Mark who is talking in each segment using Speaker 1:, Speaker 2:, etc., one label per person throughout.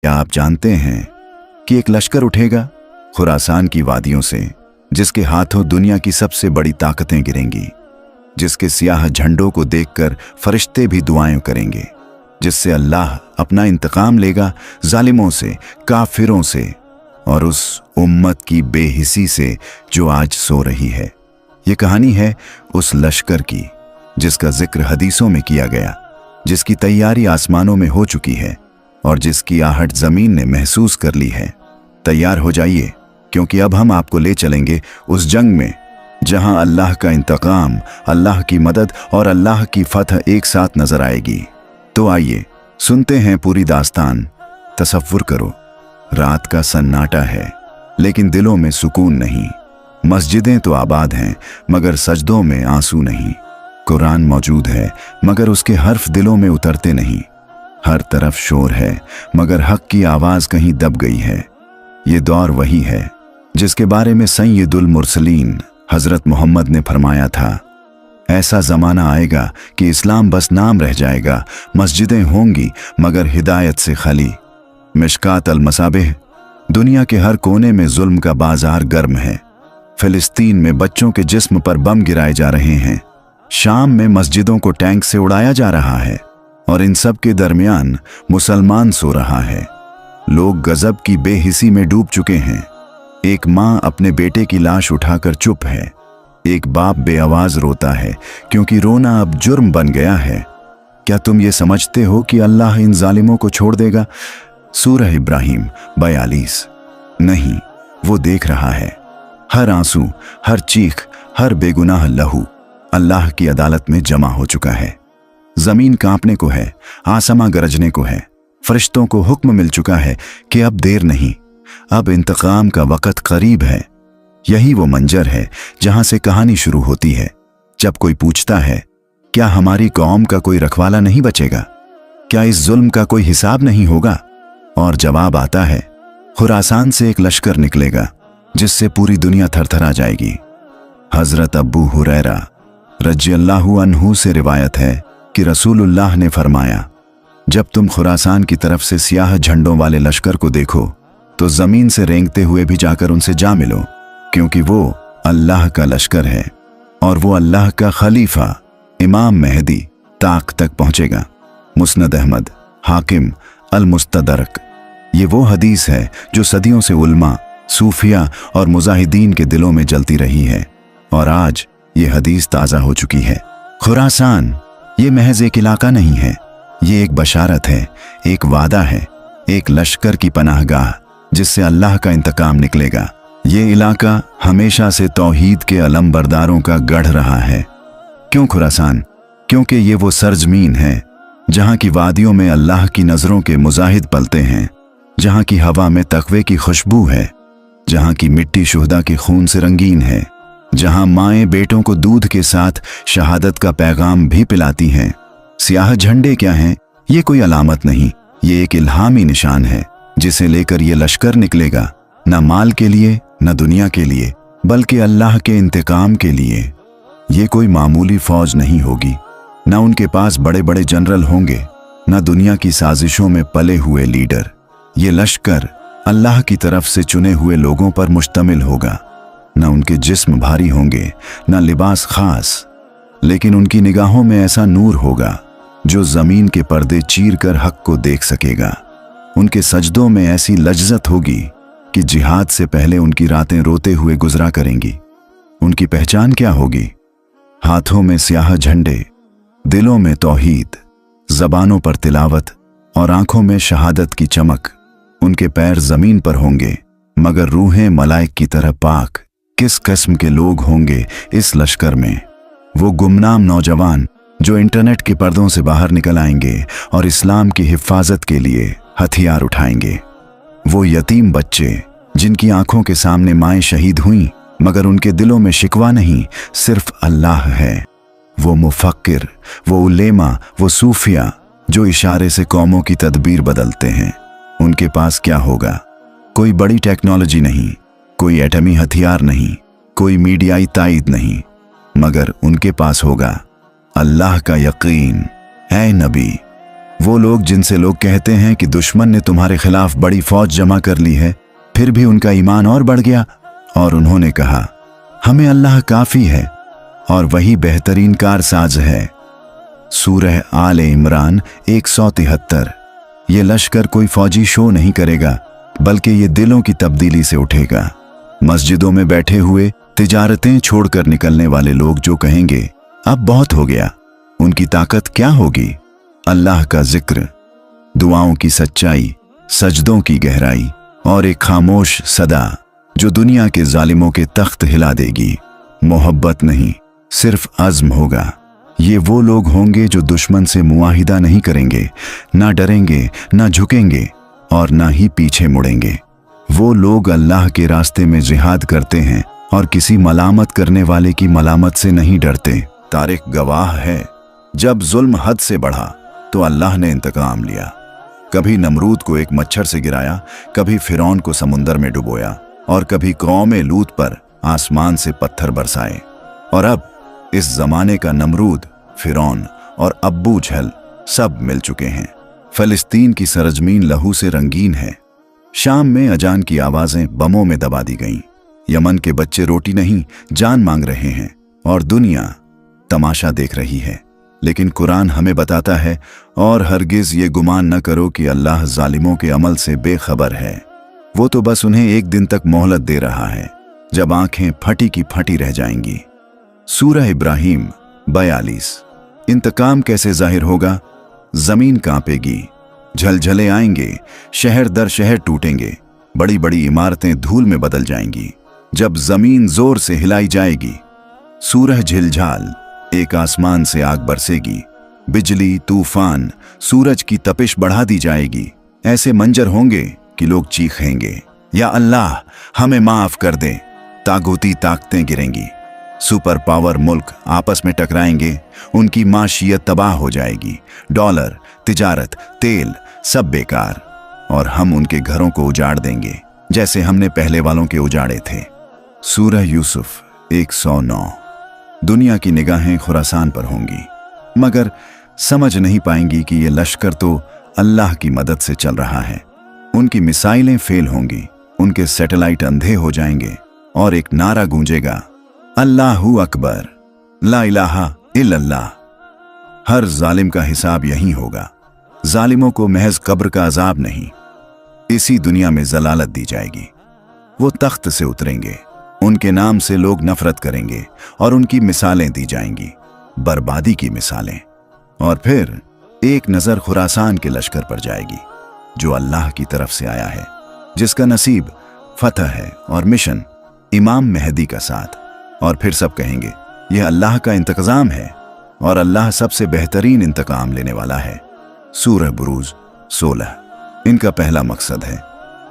Speaker 1: क्या आप जानते हैं कि एक लश्कर उठेगा खुरासान की वादियों से, जिसके हाथों दुनिया की सबसे बड़ी ताकतें गिरेंगी, जिसके सियाह झंडों को देखकर फरिश्ते भी दुआएं करेंगे, जिससे अल्लाह अपना इंतकाम लेगा जालिमों से, काफिरों से और उस उम्मत की बेहिसी से जो आज सो रही है। ये कहानी है उस लश्कर की जिसका जिक्र हदीसों में किया गया, जिसकी तैयारी आसमानों में हो चुकी है और जिसकी आहट जमीन ने महसूस कर ली है। तैयार हो जाइए, क्योंकि अब हम आपको ले चलेंगे उस जंग में जहां अल्लाह का इंतकाम, अल्लाह की मदद और अल्लाह की फतह एक साथ नजर आएगी। तो आइए सुनते हैं पूरी दास्तान। तसव्वुर करो, रात का सन्नाटा है लेकिन दिलों में सुकून नहीं। मस्जिदें तो आबाद हैं मगर सजदों में आंसू नहीं। कुरान मौजूद है मगर उसके हर्फ दिलों में उतरते नहीं। हर तरफ शोर है मगर हक की आवाज कहीं दब गई है। ये दौर वही है जिसके बारे में सैयदुल मुरसलीन हजरत मोहम्मद ने फरमाया था, ऐसा जमाना आएगा कि इस्लाम बस नाम रह जाएगा, मस्जिदें होंगी मगर हिदायत से खाली। मिशकात अल मसाबिह। दुनिया के हर कोने में जुल्म का बाजार गर्म है। फिलिस्तीन में बच्चों के जिस्म पर बम गिराए जा रहे हैं, शाम में मस्जिदों को टैंक से उड़ाया जा रहा है और इन सब के दरमियान मुसलमान सो रहा है। लोग गजब की बेहिसी में डूब चुके हैं। एक माँ अपने बेटे की लाश उठाकर चुप है। एक बाप बेआवाज रोता है क्योंकि रोना अब जुर्म बन गया है। क्या तुम ये समझते हो कि अल्लाह इन जालिमों को छोड़ देगा? सूरह इब्राहिम 42। नहीं, वो देख रहा है। हर आंसू, हर चीख, हर बेगुनाह लहू अल्लाह की अदालत में जमा हो चुका है। जमीन कांपने को है, आसमां गरजने को है। फरिश्तों को हुक्म मिल चुका है कि अब देर नहीं, अब इंतकाम का वक़्त करीब है। यही वो मंजर है जहां से कहानी शुरू होती है। जब कोई पूछता है, क्या हमारी कौम का कोई रखवाला नहीं बचेगा? क्या इस जुल्म का कोई हिसाब नहीं होगा? और जवाब आता है, खुरासान से एक लश्कर निकलेगा जिससे पूरी दुनिया थरथरा जाएगी। हजरत अबू हुरैरा रज़ियल्लाहु अन्हु से रिवायत है कि रसूलुल्लाह ने फरमाया, जब तुम खुरासान की तरफ से सियाह झंडों वाले लश्कर को देखो तो जमीन से रेंगते हुए भी जाकर उनसे जा मिलो, क्योंकि वो अल्लाह का लश्कर है और वो अल्लाह का खलीफा इमाम मेहदी ताक तक पहुंचेगा। मुस्नद अहमद, हाकिम, अल मुस्तदरक। ये वो हदीस है जो सदियों से उल्मा, सूफिया और मुजाहिदीन के दिलों में जलती रही है और आज ये हदीस ताज़ा हो चुकी है। खुरासान ये महज एक इलाका नहीं है, ये एक बशारत है, एक वादा है, एक लश्कर की पनाहगाह जिससे अल्लाह का इंतकाम निकलेगा। ये इलाका हमेशा से तौहीद के अलम बरदारों का गढ़ रहा है। क्यों खुरासान? क्योंकि ये वो सरजमीन है जहाँ की वादियों में अल्लाह की नज़रों के मुजाहिद पलते हैं, जहाँ की हवा में तकवे की खुशबू है, जहाँ की मिट्टी शुहदा के खून से रंगीन है, जहाँ माएँ बेटों को दूध के साथ शहादत का पैगाम भी पिलाती हैं। सियाह झंडे क्या हैं? ये कोई अलामत नहीं, ये एक इल्हामी निशान है जिसे लेकर ये लश्कर निकलेगा, न माल के लिए न दुनिया के लिए, बल्कि अल्लाह के इंतकाम के लिए। ये कोई मामूली फौज नहीं होगी, न उनके पास बड़े बड़े जनरल होंगे, न दुनिया की साजिशों में पले हुए लीडर। ये लश्कर अल्लाह की तरफ से चुने हुए लोगों पर मुश्तमिल होगा। न उनके जिस्म भारी होंगे, न लिबास खास, लेकिन उनकी निगाहों में ऐसा नूर होगा जो जमीन के पर्दे चीर कर हक को देख सकेगा। उनके सजदों में ऐसी लज्जत होगी कि जिहाद से पहले उनकी रातें रोते हुए गुजरा करेंगी। उनकी पहचान क्या होगी? हाथों में स्याह झंडे, दिलों में तौहीद, जबानों पर तिलावत और आंखों में शहादत की चमक। उनके पैर जमीन पर होंगे मगर रूहें मलाइक की तरह पाक। किस किस्म के लोग होंगे इस लश्कर में? वो गुमनाम नौजवान जो इंटरनेट के पर्दों से बाहर निकल आएंगे और इस्लाम की हिफाजत के लिए हथियार उठाएंगे। वो यतीम बच्चे जिनकी आंखों के सामने माएं शहीद हुईं मगर उनके दिलों में शिकवा नहीं, सिर्फ अल्लाह है। वो मुफक्किर, वो उलेमा, वो सूफिया जो इशारे से कौमों की तदबीर बदलते हैं। उनके पास क्या होगा? कोई बड़ी टेक्नोलॉजी नहीं, कोई एटमी हथियार नहीं, कोई मीडियाई ताईद नहीं, मगर उनके पास होगा अल्लाह का यकीन। ऐ नबी, वो लोग जिनसे लोग कहते हैं कि दुश्मन ने तुम्हारे खिलाफ बड़ी फौज जमा कर ली है, फिर भी उनका ईमान और बढ़ गया और उन्होंने कहा हमें अल्लाह काफी है और वही बेहतरीन कारसाज है। सूरह आले इमरान 173। ये लश्कर कोई फौजी शो नहीं करेगा, बल्कि ये दिलों की तब्दीली से उठेगा। मस्जिदों में बैठे हुए तिजारतें छोड़कर निकलने वाले लोग जो कहेंगे अब बहुत हो गया, उनकी ताकत क्या होगी? अल्लाह का जिक्र, दुआओं की सच्चाई, सजदों की गहराई और एक खामोश सदा जो दुनिया के जालिमों के तख्त हिला देगी। मोहब्बत नहीं, सिर्फ अज़्म होगा। ये वो लोग होंगे जो दुश्मन से मुआहिदा नहीं करेंगे, ना डरेंगे, ना झुकेंगे और ना ही पीछे मुड़ेंगे। वो लोग अल्लाह के रास्ते में जिहाद करते हैं और किसी मलामत करने वाले की मलामत से नहीं डरते। तारिक गवाह है, जब जुल्म हद से बढ़ा तो अल्लाह ने इंतकाम लिया। कभी नमरूद को एक मच्छर से गिराया, कभी फिरौन को समुंदर में डुबोया और कभी कौम लूत पर आसमान से पत्थर बरसाए। और अब इस जमाने का नमरूद, फिरौन और अब्बू जहल सब मिल चुके हैं। फलस्तीन की सरजमीन लहू से रंगीन है। शाम में अजान की आवाजें बमों में दबा दी गईं। यमन के बच्चे रोटी नहीं जान मांग रहे हैं और दुनिया तमाशा देख रही है। लेकिन कुरान हमें बताता है, और हरगिज ये गुमान न करो कि अल्लाह जालिमों के अमल से बेखबर है। वो तो बस उन्हें एक दिन तक मोहलत दे रहा है, जब आंखें फटी की फटी रह जाएंगी। सूरह इब्राहिम 42। इंतकाम कैसे जाहिर होगा? जमीन कांपेगी, झलझले आएंगे, शहर दर शहर टूटेंगे, बड़ी बड़ी इमारतें धूल में बदल जाएंगी जब जमीन जोर से हिलाई जाएगी। सूरह झिलझाल, एक आसमान से आग बरसेगी, बिजली, तूफान, सूरज की तपिश बढ़ा दी जाएगी। ऐसे मंजर होंगे कि लोग चीखेंगे, या अल्लाह हमें माफ कर दे। तागूती ताकतें गिरेंगी, सुपर पावर मुल्क आपस में टकराएंगे, उनकी माशियत तबाह हो जाएगी। डॉलर, तिजारत, तेल सब बेकार, और हम उनके घरों को उजाड़ देंगे जैसे हमने पहले वालों के उजाड़े थे। सूरह यूसुफ 109। दुनिया की निगाहें खुरासान पर होंगी, मगर समझ नहीं पाएंगी कि ये लश्कर तो अल्लाह की मदद से चल रहा है। उनकी मिसाइलें फेल होंगी, उनके सैटेलाइट अंधे हो जाएंगे और एक नारा गूंजेगा, अल्लाहू अकबर, ला इलाहा इल्लल्लाह। हर जालिम का हिसाब यही होगा। जालिमों को महज कब्र का अजाब नहीं, इसी दुनिया में जलालत दी जाएगी। वो तख्त से उतरेंगे, उनके नाम से लोग नफरत करेंगे और उनकी मिसालें दी जाएंगी, बर्बादी की मिसालें। और फिर एक नजर खुरासान के लश्कर पर जाएगी, जो अल्लाह की तरफ से आया है, जिसका नसीब फतह है और मिशन इमाम मेहदी का साथ। और फिर सब कहेंगे यह अल्लाह का इंतकाम है और अल्लाह सबसे बेहतरीन इंतकाम लेने वाला है। सूरह बुरूज 16। इनका पहला मकसद है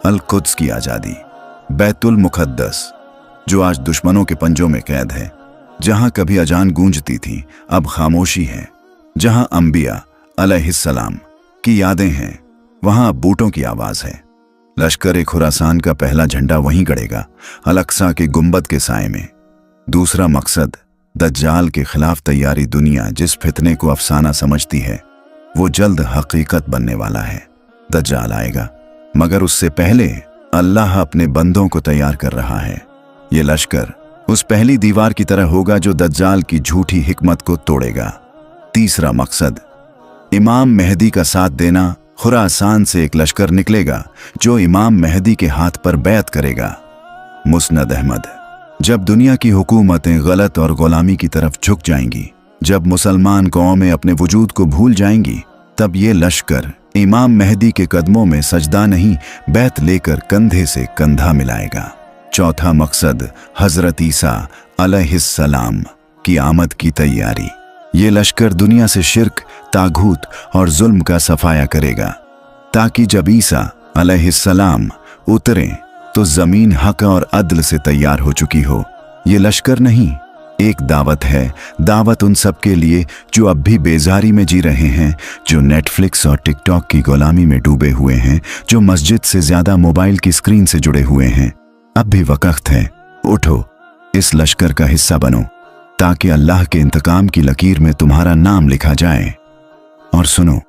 Speaker 1: अल-कुद्स की आज़ादी, बैतुल मुक़द्दस, जो आज दुश्मनों के पंजों में कैद है। जहां कभी अजान गूंजती थी, अब खामोशी है। जहां अंबिया अलैहिस्सलाम की यादें हैं, वहां बूटों की आवाज है। लश्कर खुरासान का पहला झंडा वहीं गड़ेगा, अल-अक्सा के गुंबद के साए में। दूसरा मकसद दज्जाल के खिलाफ तैयारी। दुनिया जिस फितने को अफसाना समझती है, वो जल्द हकीकत बनने वाला है। दज्जाल आएगा, मगर उससे पहले अल्लाह अपने बंदों को तैयार कर रहा है। ये लश्कर उस पहली दीवार की तरह होगा जो दज्जाल की झूठी हिकमत को तोड़ेगा। तीसरा मकसद इमाम मेहदी का साथ देना। खुरासान से एक लश्कर निकलेगा जो इमाम मेहदी के हाथ पर बैत करेगा। मुस्नद अहमद। जब दुनिया की हुकूमतें गलत और गुलामी की तरफ झुक जाएंगी, जब मुसलमान कौमें अपने वजूद को भूल जाएंगी, तब ये लश्कर इमाम मेहदी के कदमों में सजदा नहीं, बैत लेकर कंधे से कंधा मिलाएगा। चौथा मकसद हजरत ईसा अलैहिस्सलाम की आमद की तैयारी। ये लश्कर दुनिया से शिर्क, तागूत और जुल्म का सफाया करेगा, ताकि जब ईसा अलैहिस्सलाम उतरें तो जमीन हक और अदल से तैयार हो चुकी हो। ये लश्कर नहीं, एक दावत है। दावत उन सब के लिए जो अब भी बेजारी में जी रहे हैं, जो नेटफ्लिक्स और टिकटॉक की गुलामी में डूबे हुए हैं, जो मस्जिद से ज्यादा मोबाइल की स्क्रीन से जुड़े हुए हैं। अब भी वक्त है, उठो, इस लश्कर का हिस्सा बनो, ताकि अल्लाह के इंतकाम की लकीर में तुम्हारा नाम लिखा जाए। और सुनो,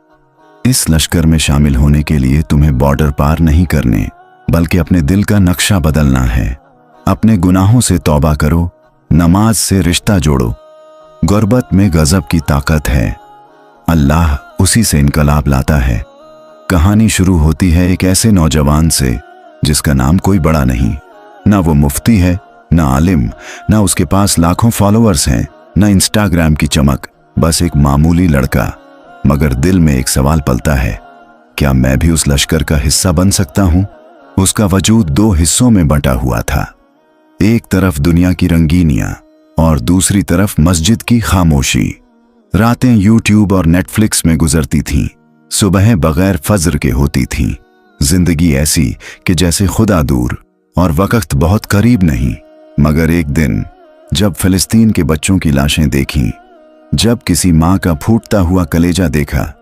Speaker 1: इस लश्कर में शामिल होने के लिए तुम्हें बॉर्डर पार नहीं करने, बल्कि अपने दिल का नक्शा बदलना है। अपने गुनाहों से तौबा करो, नमाज से रिश्ता जोड़ो। गुर्बत में गजब की ताकत है, अल्लाह उसी से इनकलाब लाता है। कहानी शुरू होती है एक ऐसे नौजवान से जिसका नाम कोई बड़ा नहीं, ना वो मुफ्ती है, ना आलिम, ना उसके पास लाखों फॉलोअर्स हैं, ना इंस्टाग्राम की चमक, बस एक मामूली लड़का। मगर दिल में एक सवाल पलता है, क्या मैं भी उस लश्कर का हिस्सा बन सकता हूं? उसका वजूद दो हिस्सों में बंटा हुआ था। एक तरफ दुनिया की रंगीनियां और दूसरी तरफ मस्जिद की खामोशी। रातें यूट्यूब और नेटफ्लिक्स में गुजरती थीं, सुबह बगैर फज्र के होती थीं। जिंदगी ऐसी कि जैसे खुदा दूर और वक्त बहुत करीब नहीं। मगर एक दिन जब फिलिस्तीन के बच्चों की लाशें देखीं, जब किसी माँ का फूटता हुआ कलेजा देखा,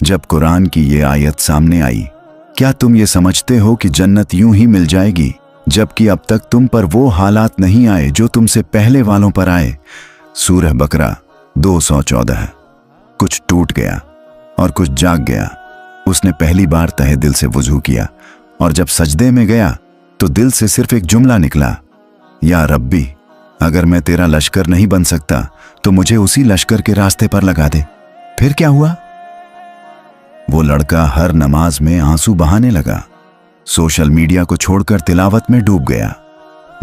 Speaker 1: जब कुरान की ये आयत सामने आई, क्या तुम ये समझते हो कि जन्नत यूं ही मिल जाएगी, जबकि अब तक तुम पर वो हालात नहीं आए जो तुमसे पहले वालों पर आए? सूरह बकरा 214। कुछ टूट गया और कुछ जाग गया। उसने पहली बार तहे दिल से वुजू किया और जब सजदे में गया तो दिल से सिर्फ एक जुमला निकला, या रब्बी, अगर मैं तेरा लश्कर नहीं बन सकता तो मुझे उसी लश्कर के रास्ते पर लगा दे। फिर क्या हुआ? वो लड़का हर नमाज में आंसू बहाने लगा, सोशल मीडिया को छोड़कर तिलावत में डूब गया,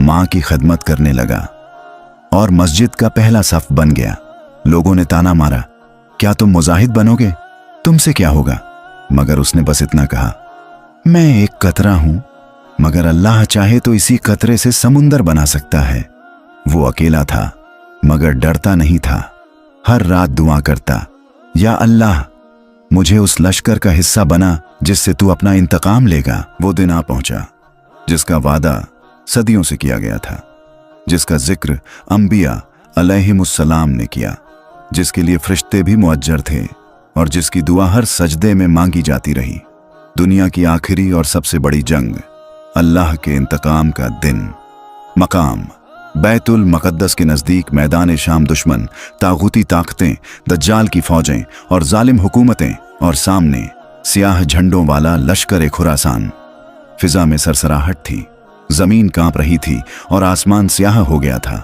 Speaker 1: मां की खिदमत करने लगा और मस्जिद का पहला सफ बन गया। लोगों ने ताना मारा, क्या तुम मुजाहिद बनोगे? तुमसे क्या होगा? मगर उसने बस इतना कहा, मैं एक कतरा हूं, मगर अल्लाह चाहे तो इसी कतरे से समुंदर बना सकता है। वो अकेला था मगर डरता नहीं था। हर रात दुआ करता, या अल्लाह, मुझे उस लश्कर का हिस्सा बना जिससे तू अपना इंतकाम लेगा। वो दिन आ पहुंचा जिसका वादा सदियों से किया गया था, जिसका जिक्र अंबिया अलैहिमुस्सलाम ने किया, जिसके लिए फरिश्ते भी मुअज्जर थे और जिसकी दुआ हर सजदे में मांगी जाती रही। दुनिया की आखिरी और सबसे बड़ी जंग, अल्लाह के इंतकाम का दिन। मकाम बैतुल मुक़द्दस के नज़दीक मैदान शाम दुश्मन, तागूती ताकतें, दज्जाल की फौजें और जालिम हुकूमतें, और सामने सियाह झंडों वाला लश्कर खुरासान। फिजा में सरसराहट थी, जमीन कांप रही थी और आसमान स्याह हो गया था।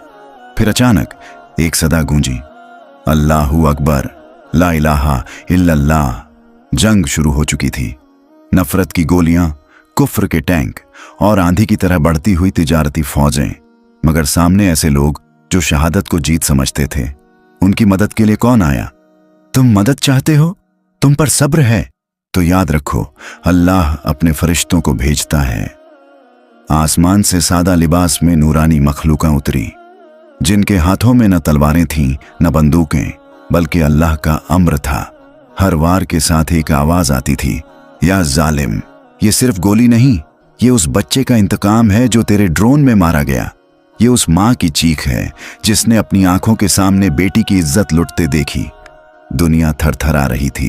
Speaker 1: फिर अचानक एक सदा गूंजी, अल्लाहु अकबर, ला इलाहा इल्लल्लाह। जंग शुरू हो चुकी थी। नफरत की गोलियां, कुफ्र के टैंक और आंधी की तरह बढ़ती हुई तिजारती फौजें। मगर सामने ऐसे लोग जो शहादत को जीत समझते थे। उनकी मदद के लिए कौन आया? तुम मदद चाहते हो? तुम पर सब्र है? तो याद रखो, अल्लाह अपने फरिश्तों को भेजता है। आसमान से सादा लिबास में नूरानी मखलूकां उतरी, जिनके हाथों में न तलवारें थीं न बंदूकें, बल्कि अल्लाह का अम्र था। हर वार के साथ एक आवाज आती थी, या जालिम, ये सिर्फ गोली नहीं, ये उस बच्चे का इंतकाम है जो तेरे ड्रोन में मारा गया। ये उस माँ की चीख है जिसने अपनी आंखों के सामने बेटी की इज्जत लुटते देखी। दुनिया थरथरा रही थी।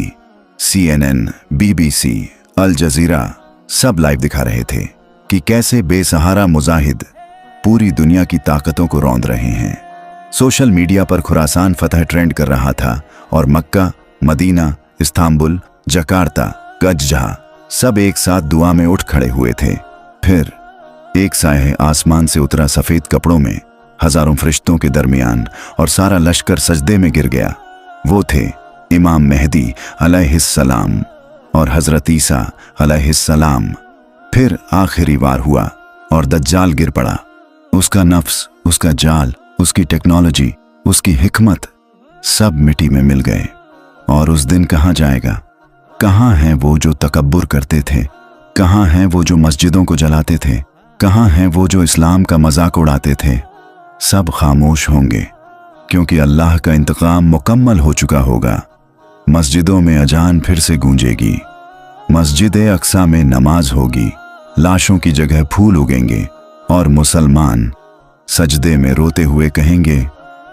Speaker 1: CNN, BBC, अल जजीरा सब लाइव दिखा रहे थे कि कैसे बेसहारा मुजाहिद पूरी दुनिया की ताकतों को रौंद रहे हैं। सोशल मीडिया पर खुरासान फतह ट्रेंड कर रहा था और मक्का, मदीना, इस्तांबुल, जकार्ता, गजजहा सब एक साथ दुआ में उठ खड़े हुए थे। फिर एक साये आसमान से उतरा सफेद कपड़ों में, हजारों फरिश्तों के दरमियान, और सारा लश्कर सजदे में गिर गया। वो थे इमाम मेहदी अलैहिस्सलाम और हजरत ईसा अलैहिस्सलाम। फिर आखिरी वार हुआ और दज्जाल गिर पड़ा। उसका नफ्स, उसका जाल, उसकी टेक्नोलॉजी, उसकी हिकमत सब मिट्टी में मिल गए। और उस दिन कहाँ जाएगा? कहाँ हैं वो जो तकब्बुर करते थे? कहाँ हैं वो जो मस्जिदों को जलाते थे? कहाँ हैं वो जो इस्लाम का मजाक उड़ाते थे? सब खामोश होंगे, क्योंकि अल्लाह का इंतकाम मुकम्मल हो चुका होगा। मस्जिदों में अजान फिर से गूंजेगी, मस्जिद अक्सा में नमाज होगी, लाशों की जगह फूल उगेंगे और मुसलमान सजदे में रोते हुए कहेंगे,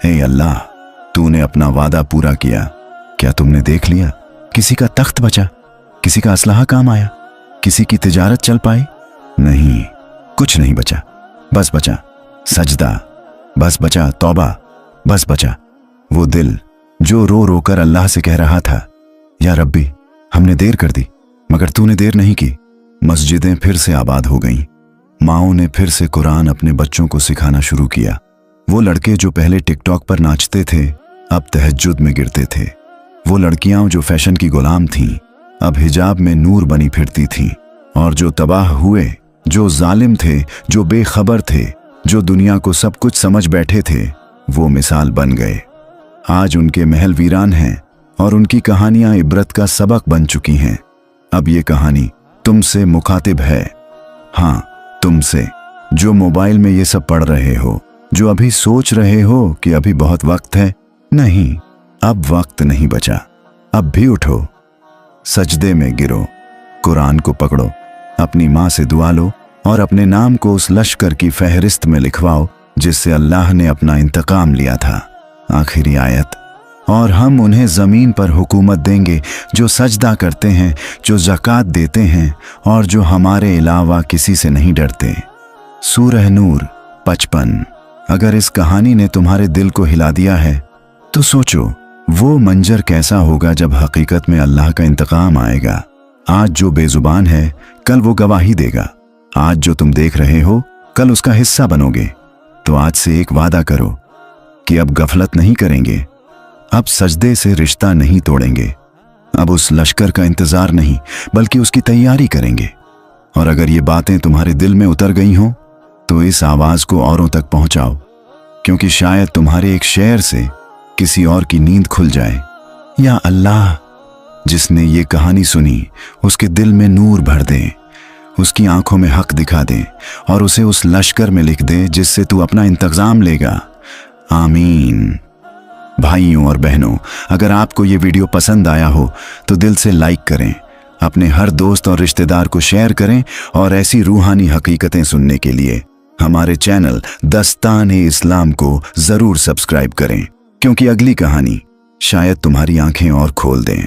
Speaker 1: हे अल्लाह, तूने अपना वादा पूरा किया। क्या तुमने देख लिया? किसी का तख्त बचा? किसी का असलहा काम आया? किसी की तिजारत चल पाई? नहीं, कुछ नहीं बचा। बस बचा सजदा, बस बचा तौबा, बस बचा वो दिल जो रो रो कर अल्लाह से कह रहा था, या रब्बी, हमने देर कर दी, मगर तूने देर नहीं की। मस्जिदें फिर से आबाद हो गईं। माओं ने फिर से कुरान अपने बच्चों को सिखाना शुरू किया। वो लड़के जो पहले टिकटॉक पर नाचते थे अब तहज्जुद में गिरते थे। वो लड़कियां जो फैशन की गुलाम थीं अब हिजाब में नूर बनी फिरती थीं। और जो तबाह हुए, जो जालिम थे, जो बेखबर थे, जो दुनिया को सब कुछ समझ बैठे थे, वो मिसाल बन गए। आज उनके महल वीरान हैं और उनकी कहानियां इबरत का सबक बन चुकी हैं। अब ये कहानी तुमसे मुखातिब है। हाँ, तुमसे जो मोबाइल में ये सब पढ़ रहे हो, जो अभी सोच रहे हो कि अभी बहुत वक्त है। नहीं, अब वक्त नहीं बचा। अब भी उठो, सजदे में गिरो, कुरान को पकड़ो, अपनी माँ से दुआ लो और अपने नाम को उस लश्कर की फहरिस्त में लिखवाओ जिससे अल्लाह ने अपना इंतकाम लिया था। आखिरी आयत। और हम उन्हें ज़मीन पर हुकूमत देंगे जो सजदा करते हैं, जो ज़कात देते हैं और जो हमारे अलावा किसी से नहीं डरते। सूरह नूर 55। अगर इस कहानी ने तुम्हारे दिल को हिला दिया है तो सोचो वो मंजर कैसा होगा जब हकीकत में अल्लाह का इंतकाम आएगा। आज जो बेजुबान है कल वो गवाही देगा। आज जो तुम देख रहे हो कल उसका हिस्सा बनोगे। तो आज से एक वादा करो कि अब गफलत नहीं करेंगे, अब सजदे से रिश्ता नहीं तोड़ेंगे, अब उस लश्कर का इंतजार नहीं बल्कि उसकी तैयारी करेंगे। और अगर ये बातें तुम्हारे दिल में उतर गई हों तो इस आवाज को औरों तक पहुंचाओ, क्योंकि शायद तुम्हारे एक शेर से किसी और की नींद खुल जाए। या अल्लाह, जिसने ये कहानी सुनी उसके दिल में नूर भर दे, उसकी आंखों में हक दिखा दे और उसे उस लश्कर में लिख दे जिससे तू अपना इंतजाम लेगा। आमीन। भाइयों और बहनों, अगर आपको ये वीडियो पसंद आया हो तो दिल से लाइक करें, अपने हर दोस्त और रिश्तेदार को शेयर करें और ऐसी रूहानी हकीकतें सुनने के लिए हमारे चैनल दस्तान-ए-इस्लाम को जरूर सब्सक्राइब करें, क्योंकि अगली कहानी शायद तुम्हारी आंखें और खोल दें।